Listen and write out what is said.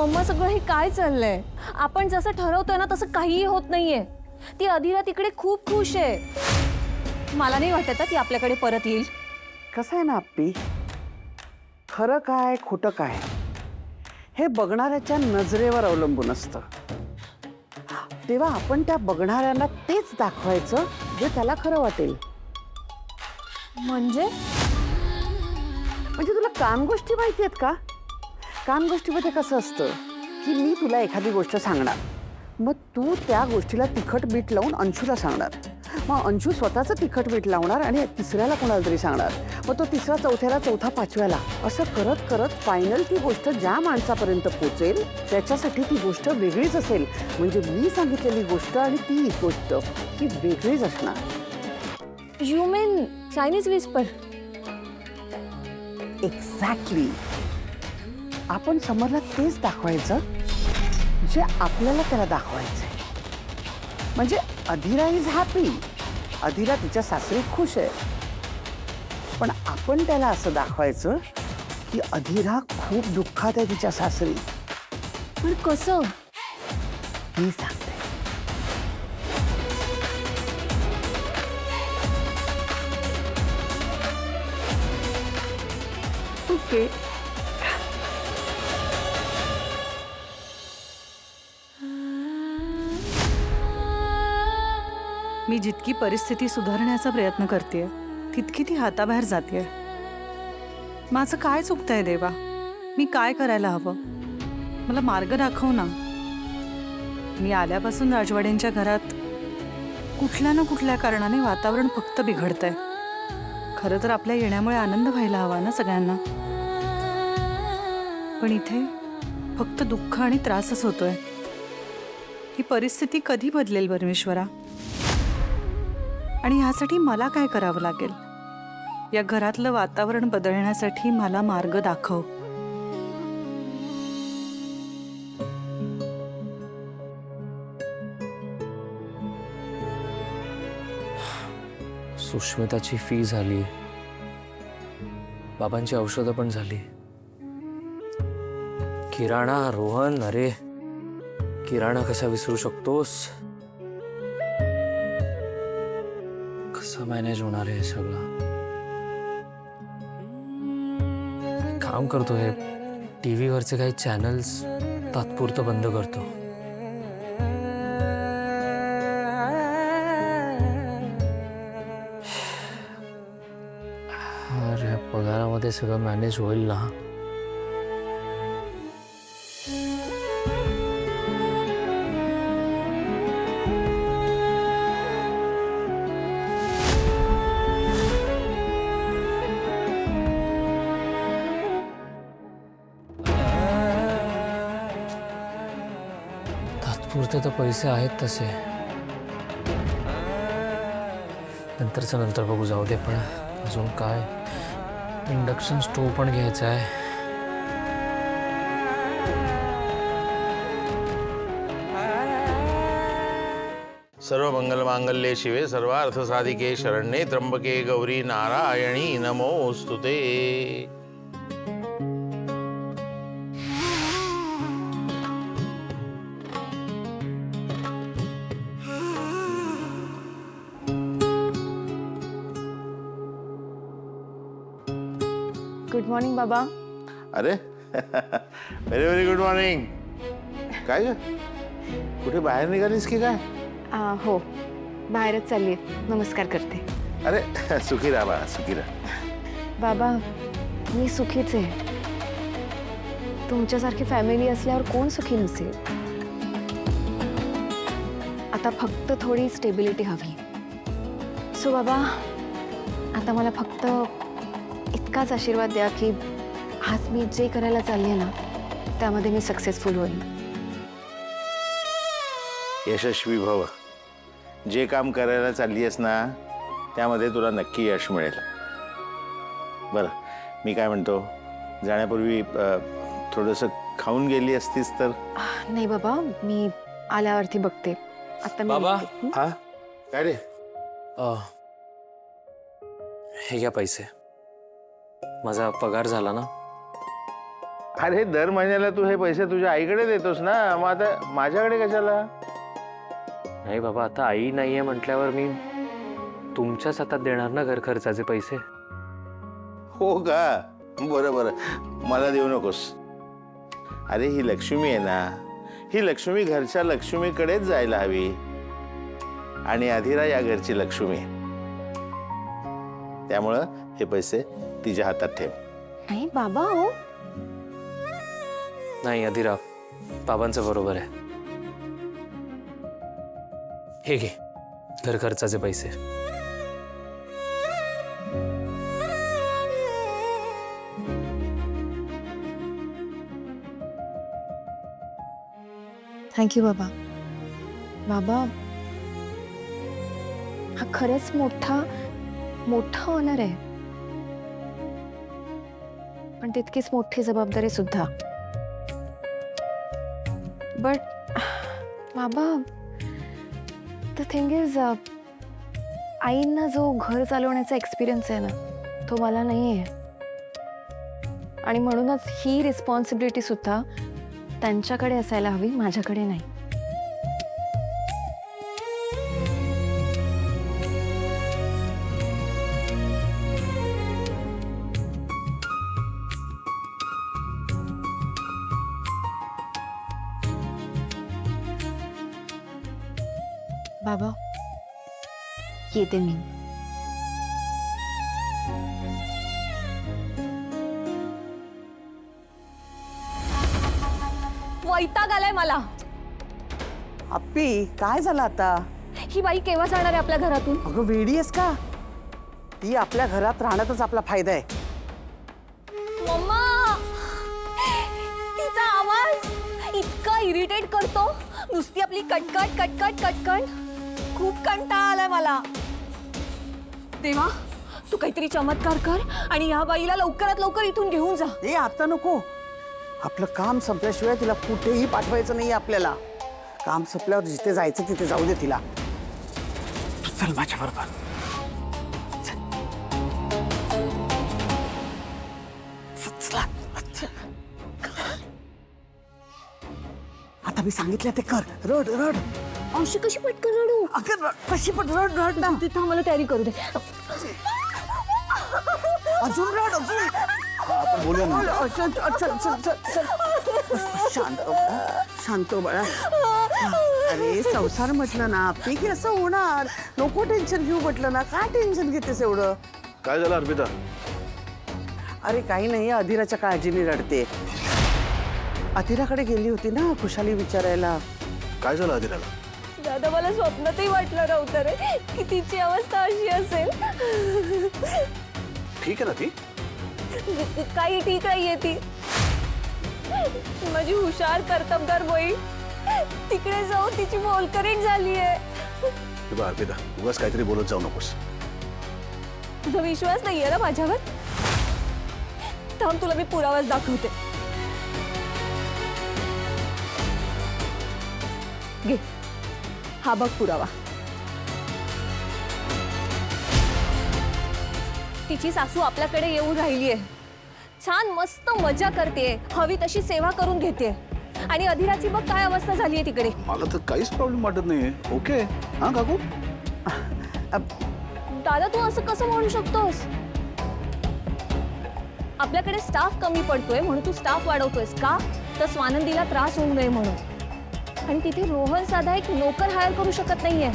Mamma सगळं हे काय चाललंय? आपण जसं ठरवतोय ना तसं काहीही होत नाहीये. ती अधिरा तिकडे खूप खुश आहे. मला नाही वाटत ती आपल्याकडे परत येईल. कसं आहे ना अप्पी, खरं काय खोटं काय हे बघणाऱ्याच्या नजरेवर अवलंबून असतं. तेव्हा आपण त्या बघणाऱ्याला तेच दाखवायचं जे त्याला खरं वाटेल. म्हणजे तुला कान गोष्टी माहिती आहेत का? कान गोष्टीमध्ये कसं असतं की मी तुला एखादी गोष्ट सांगणार, मग तू त्या गोष्टीला तिखट मीठ लावून अंशूला सांगणार, मग अंशू स्वतःचं तिखट मीठ लावणार आणि तिसऱ्याला कोणाला तरी सांगणार, मग तो तिसरा चौथ्याला, चौथा पाचव्याला, असं करत करत फायनल ती गोष्ट ज्या माणसापर्यंत पोचेल त्याच्यासाठी ती गोष्ट वेगळीच असेल. म्हणजे मी सांगितलेली गोष्ट आणि ती गोष्ट ही वेगळीच असणार. You mean Chinese whisper? Exactly. आपण समोरला तेच दाखवायचं जे आपल्याला त्याला दाखवायचंय. म्हणजे अधिरा इज हॅपी, अधिरा तिच्या सासरी खुश आहे, पण आपण त्याला असं दाखवायचं की अधिरा खूप दुःखात आहे तिच्या सासरी. पण कसं? मी सांगते. ओके. मी जितकी परिस्थिती सुधारण्याचा प्रयत्न करते तितकी ती हाताबाहेर जाते. माझं काय चुकतंय देवा? मी काय करायला हवं? मला मार्ग दाखव ना. मी आल्यापासून राजवाड्यांच्या घरात कुठल्या ना कुठल्या कारणाने वातावरण फक्त बिघडतंय. खरं तर आपल्या येण्यामुळे आनंद व्हायला हवा ना सगळ्यांना, पण इथे फक्त दुःख आणि त्रासच होतोय. ही परिस्थिती कधी बदलेल परमेश्वरा? आणि ह्यासाठी मला काय करावं लागेल? या घरातलं वातावरण बदलण्यासाठी मला मार्ग दाखव. सुष्मिताची फी झाली, बाबांची औषधं पण झाली. किराणा, रोहन, अरे किराणा कसा विसरू शकतोस? कसं मॅनेज होणार आहे सगळं? काम करतो, हे टीव्ही वरचे काही चॅनल्स तात्पुरतं बंद करतो. अरे पगारामध्ये सगळं मॅनेज होईल ना? तात्पुरते तर पैसे आहेत तसे, नंतरचं नंतर बघू, जाऊ दे. पण अजून काय, इंडक्शन स्टोव्ह पण घ्यायचा आहे. सर्व मंगल मांगल्ये शिवे सर्वार्थ साधिके शरण्ये त्र्यंबके गौरी नारायणी नमोस्तुते. गुड मॉर्निंग बाबा. अरे व्हेरी व्हेरी गुड मॉर्निंग. काय ग, कुठे बाहेर निघालीस की काय? हो, बाहेरच चालली. नमस्कार करते. अरे सुखी राहा बाळा, सुखी राहा. बाबा, मी सुखीच आहे. तुमच्यासारखी फॅमिली असल्यावर कोण सुखी नसेल. आता फक्त थोडी स्टेबिलिटी हवी. सो बाबा, आता मला फक्त इतकाच आशीर्वाद द्या की आज मी जे करायला चालले ना त्यामध्ये मी सक्सेसफुल होईल. यशस्वी भव. जे काम करायला चालली आहेस ना त्यामध्ये तुला नक्की यश मिळेल. बरं, मी काय म्हणतो, जाण्यापूर्वी थोडंसं खाऊन गेली असतीस तर? नाही बाबा, मी आल्यावरती बघते. आता मी बाबा. निघते. हा काय रे? हे घ्या पैसे. माझा पगार झाला ना. अरे दर महिन्याला तू हे पैसे तुझ्या आईकडे देतोस ना, मग आता माझ्याकडे कशाला? नाही बाबा, आता आई नाहीये म्हटल्यावर मी तुमच्याच हातात देणार ना घर खर्चाचे पैसे. हो का? बरं बरं, मला देऊ नकोस. अरे ही लक्ष्मी आहे ना, ही लक्ष्मी घरच्या लक्ष्मीकडेच जायला हवी. आणि अधिरा या घरची लक्ष्मी आहे. त्यामुळं हे पैसे तिच्या हातात ठेव. नाही बाबा हो, नाही अधिरा, बाबांचं बरोबर आहे. हे घे घर खर्चाचे पैसे. थँक्यू बाबा. बाबा, हा खरंच मोठा मोठा ऑनर आहे, पण तितकीच मोठी जबाबदारी सुद्धा. बट बाबा, द थिंग इज, आईंना जो घर चालवण्याचा एक्सपिरियन्स आहे ना, तो मला नाही आहे. आणि म्हणूनच ही रिस्पॉन्सिबिलिटी सुद्धा त्यांच्याकडे असायला हवी, माझ्याकडे नाही. बाबा, येते मी. वैताग आलाय मला. अप्पी, काय झालं आता? ही बाई केव्हा जाणार आहे आपल्या घरातून? अगं वेडी आहेस का? ती आपल्या घरात राहण्यातच आपला फायदा आहे. मम्मा, तिचा आवाज इतका इरिटेट करतो. नुसती आपली कटकट कटकट कटकट. खूप कंटाळा आलाय मला. देवा, तू काहीतरी चमत्कार कर आणि या बाईला लवकरात लवकर इथून घेऊन जा. ए आता नको. आपलं काम संपल्याशिवाय तिला कुठेही पाठवायचं नाही आपल्याला. काम संपल्यावर जिथे जायचं तिथे जाऊ दे तिला. चल माझ्या बरोबर. आता मी सांगितलं ते कर. रड रड. अशी कशी पटकन रडू? अगं कशी पण रड रड ना. तिथं आम्हाला तयारी करू दे. अजून रड अजून. आपण बोलूया ना. चल चल चल चल चल. शांत हो बाळा. शांत हो बाळा. अरे संसार म्हटलं ना, आपली की असं होणार. नको टेन्शन घेऊ म्हटलं ना. काय टेन्शन घेतेस एवढं? काय झालं अर्पिता? अरे काही नाही, अधिराच्या काळजीने रडते. अधिराकडे गेली होती ना खुशाली विचारायला. काय झालं अधिराला? दादा, मला स्वप्नातही वाटलं नव्हतं रे की तिची अवस्था अशी असेल. ठीक आहे ना ती? काही ठीक नाहीये ती. माझी हुशार कर्तबगार बाई तिकडे जाऊन तिची मोलकरीण झालीये. हे बघ अर्पिता, उगाच काहीतरी बोलत जाऊ नकोस. तुझा विश्वास नाहीये ना माझ्यावर? थांब, तुला मी पुरावाच दाखवते. घे, हा बघ पुरावा. तिची सासू आपल्याकडे येऊन राहिलीये. छान मस्त मजा करतेय, हवी तशी सेवा करून घेते. आणि अधिराची बघ काय अवस्था झालीये तिकडे. मला तर काहीच प्रॉब्लेम वाटत नाहीये. ओके हा काकू? दादा, तू असं कसं म्हणू शकतोस? आपल्याकडे स्टाफ कमी पडतोय म्हणून तू स्टाफ वाढवतोयस का? तर स्वानंदीला त्रास होऊ नये म्हणून. आणि तिथे रोहन साधा एक नोकर हायर करू शकत नाहीये.